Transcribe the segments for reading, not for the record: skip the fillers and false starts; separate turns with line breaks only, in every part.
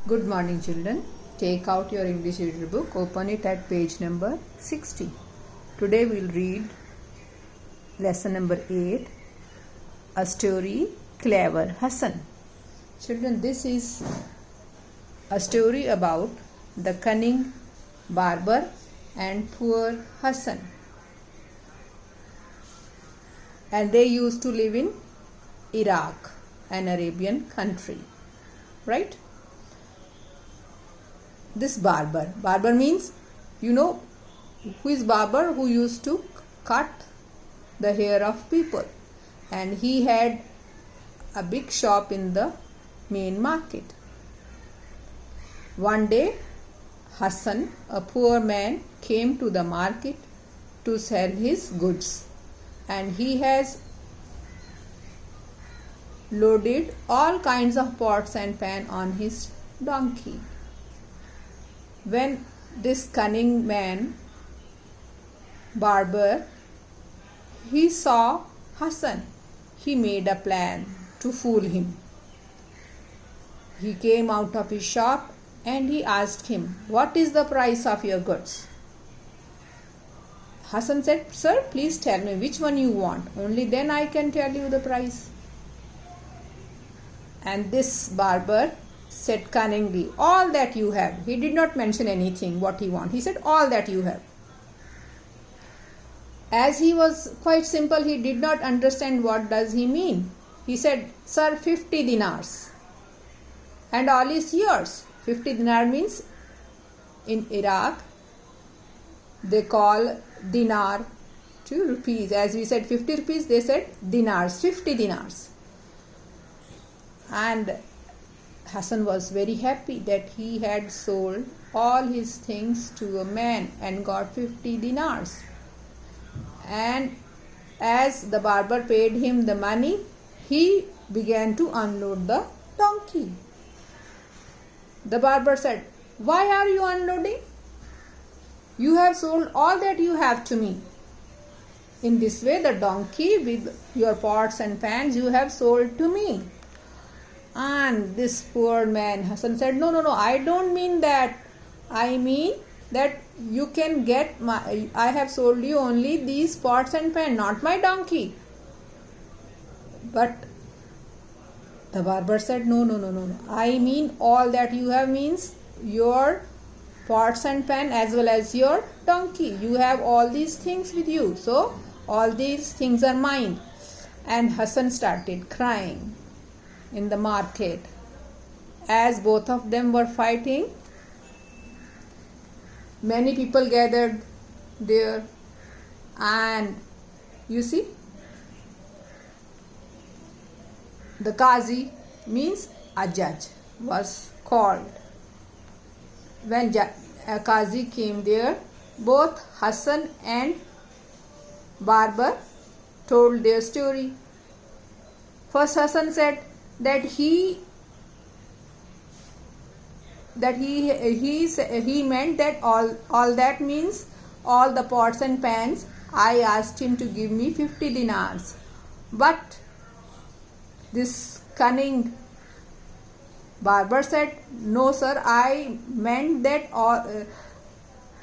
Good morning, children. Take out your English reader book, open it at page number 60. Today we'll read lesson number 8, A Story, Clever Hassan. Children, this is a story about the cunning barber and poor Hassan. And they used to live in Iraq, an Arabian country. Right? This barber means, who is barber? Who used to cut the hair of people, and he had a big shop in the main market. One day Hassan, a poor man, came to the market to sell his goods, and he has loaded all kinds of pots and pans on his donkey. When this cunning man, barber, he saw Hassan, he made a plan to fool him. He came out of his shop and he asked him, "What is the price of your goods?" Hassan said, "Sir, please tell me which one you want. Only then I can tell you the price." And this barber said cunningly, "All that you have." He did not mention anything what he want. He said, "All that you have." As he was quite simple, he did not understand what does he mean. He said, "Sir, 50 dinars. And all is yours." 50 dinar means, in Iraq, they call dinar to rupees. As we said 50 rupees, they said dinars, 50 dinars. And Hassan was very happy that he had sold all his things to a man and got 50 dinars. And as the barber paid him the money, he began to unload the donkey. The barber said, "Why are you unloading? You have sold all that you have to me. In this way, the donkey with your pots and pans you have sold to me." And this poor man, Hassan, said, No, I don't mean that. I mean that you can get I have sold you only these pots and pans, not my donkey. But the barber said, No. I mean all that you have means your pots and pan as well as your donkey. You have all these things with you. So all these things are mine. And Hassan started crying in the market. As both of them were fighting, many people gathered there, and you see, the Qazi, means a judge, was called. When a Qazi came there, both Hassan and barber told their story. First Hassan said that he meant that all that means all the pots and pans. I asked him to give me 50 dinars. But this cunning barber said, "No, sir, I meant that all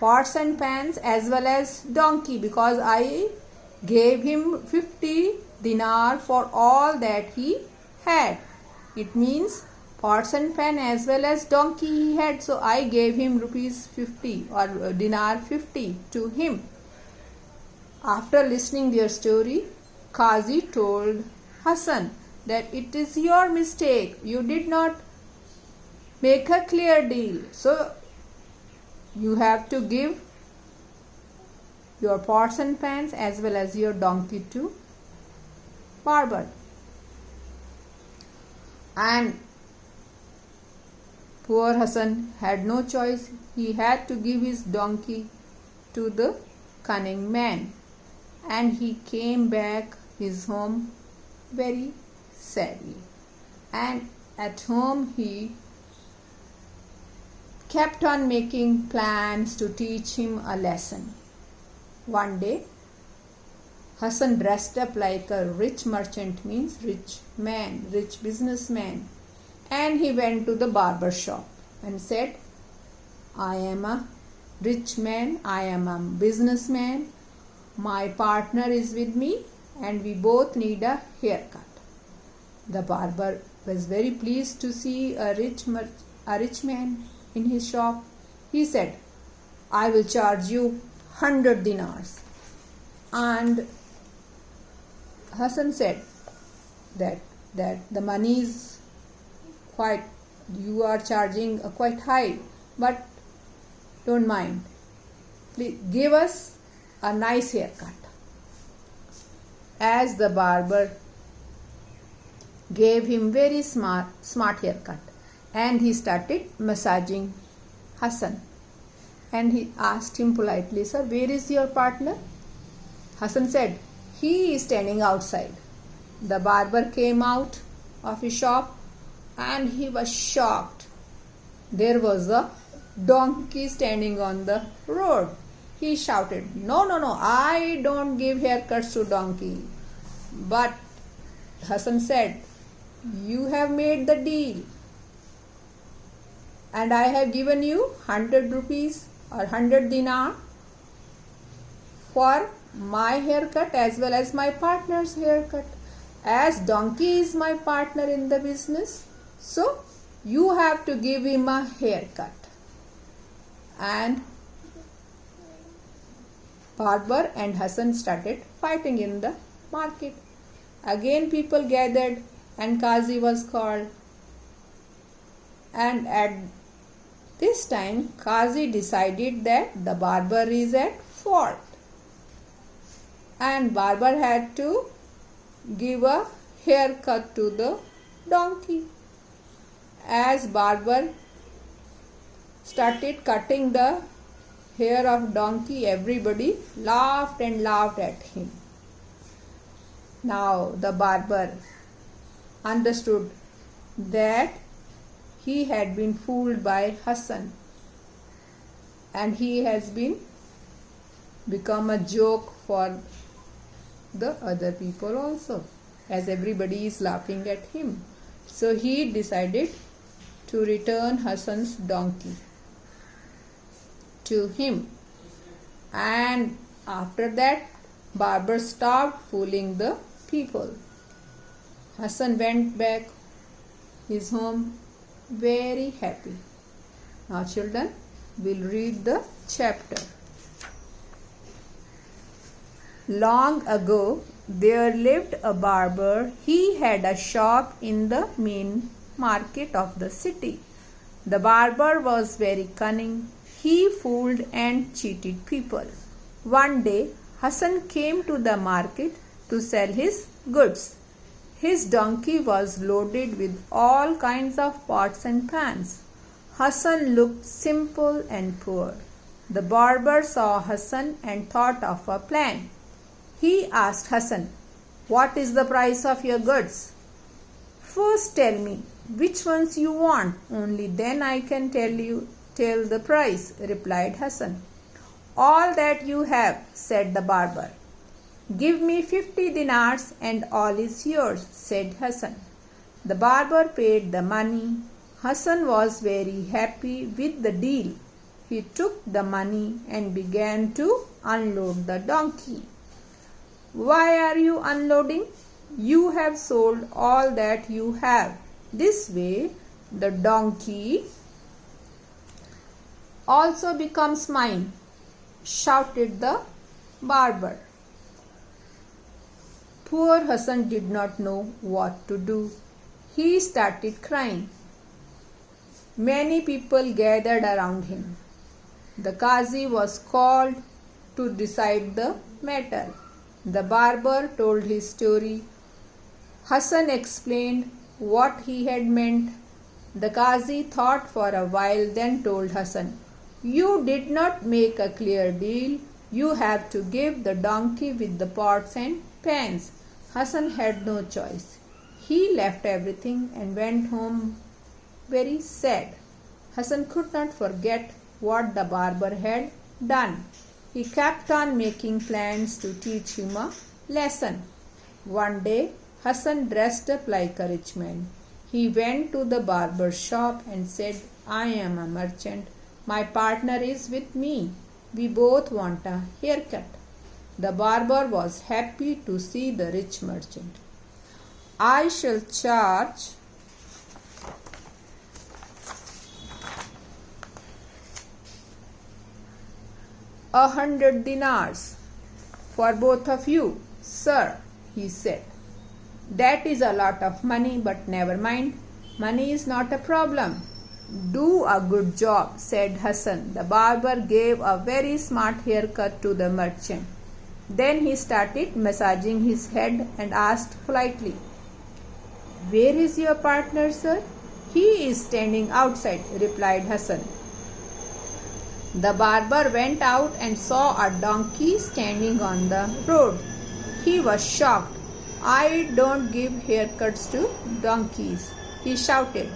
pots and pans as well as donkey, because I gave him 50 dinar for all that he had. It means pots and pan as well as donkey he had, so I gave him rupees 50 or dinar 50 to him." After listening their story, Qazi told Hassan that it is your mistake. You did not make a clear deal. So you have to give your pots and pans as well as your donkey to barber. And poor Hassan had no choice. He had to give his donkey to the cunning man, and he came back his home very sadly. And at home he kept on making plans to teach him a lesson. One day Hassan dressed up like a rich merchant, means rich man, rich businessman, and he went to the barber shop. and said, I am a rich man, I am a businessman, my partner is with me and we both need a haircut. The barber was very pleased to see a rich man in his shop. He said, I will charge you 100 dinars. And Hassan said that the money is quite, you are charging quite high, but don't mind. Please give us a nice haircut. As the barber gave him very smart haircut, and he started massaging Hassan. And he asked him politely, sir, where is your partner? Hassan said, he is standing outside. The barber came out of his shop and he was shocked. There was a donkey standing on the road. He shouted, no, I don't give haircuts to donkey. But Hassan said, you have made the deal and I have given you 100 rupees or 100 dinar for my haircut as well as my partner's haircut. As donkey is my partner in the business, so you have to give him a haircut. And barber and Hassan started fighting in the market. Again people gathered and Qazi was called. And at this time Qazi decided that the barber is at fault. And barber had to give a haircut to the donkey. As barber started cutting the hair of donkey, everybody laughed and laughed at him. Now the barber understood that he had been fooled by Hassan and he has become a joke for the other people also, as everybody is laughing at him. So he decided to return Hassan's donkey to him. And after that, barber stopped fooling the people. Hassan went back his home very happy. Now children, we'll read the chapter. Long ago, there lived a barber. He had a shop in the main market of the city. The barber was very cunning. He fooled and cheated people. One day, Hassan came to the market to sell his goods. His donkey was loaded with all kinds of pots and pans. Hassan looked simple and poor. The barber saw Hassan and thought of a plan. He asked Hassan, what is the price of your goods? First tell me which ones you want, only then I can tell the price, replied Hassan. All that you have, said the barber. Give me 50 dinars and all is yours, said Hassan. The barber paid the money. Hassan was very happy with the deal. He took the money and began to unload the donkey. Why are you unloading? You have sold all that you have. This way, the donkey also becomes mine, shouted the barber. Poor Hassan did not know what to do. He started crying. Many people gathered around him. The Qazi was called to decide the matter. The barber told his story. Hassan explained what he had meant. The Qazi thought for a while, then told Hassan, you did not make a clear deal. You have to give the donkey with the pots and pans. Hassan had no choice. He left everything and went home very sad. Hassan could not forget what the barber had done. He kept on making plans to teach him a lesson. One day, Hassan dressed up like a rich man. He went to the barber's shop and said I am a merchant. My partner is with me. We both want a haircut. The barber was happy to see the rich merchant. I shall charge 100 dinars for both of you, sir, he said. That is a lot of money, but never mind. Money is not a problem. Do a good job, said Hassan. The barber gave a very smart haircut to the merchant. Then he started massaging his head and asked politely, Where is your partner, sir? He is standing outside, replied Hassan. The barber went out and saw a donkey standing on the road. He was shocked. I don't give haircuts to donkeys, he shouted.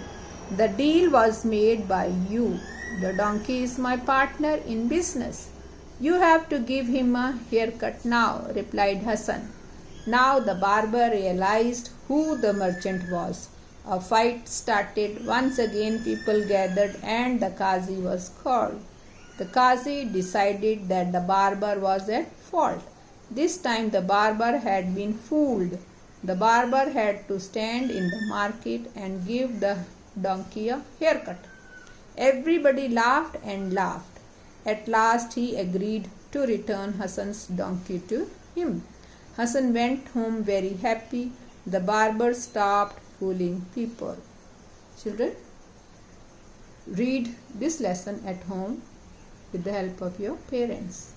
The deal was made by you. The donkey is my partner in business. You have to give him a haircut now, replied Hassan. Now the barber realized who the merchant was. A fight started. Once again people gathered and the Qazi was called. The Qazi decided that the barber was at fault. This time the barber had been fooled. The barber had to stand in the market and give the donkey a haircut. Everybody laughed and laughed. At last he agreed to return Hassan's donkey to him. Hassan went home very happy. The barber stopped fooling people. Children, read this lesson at home with the help of your parents.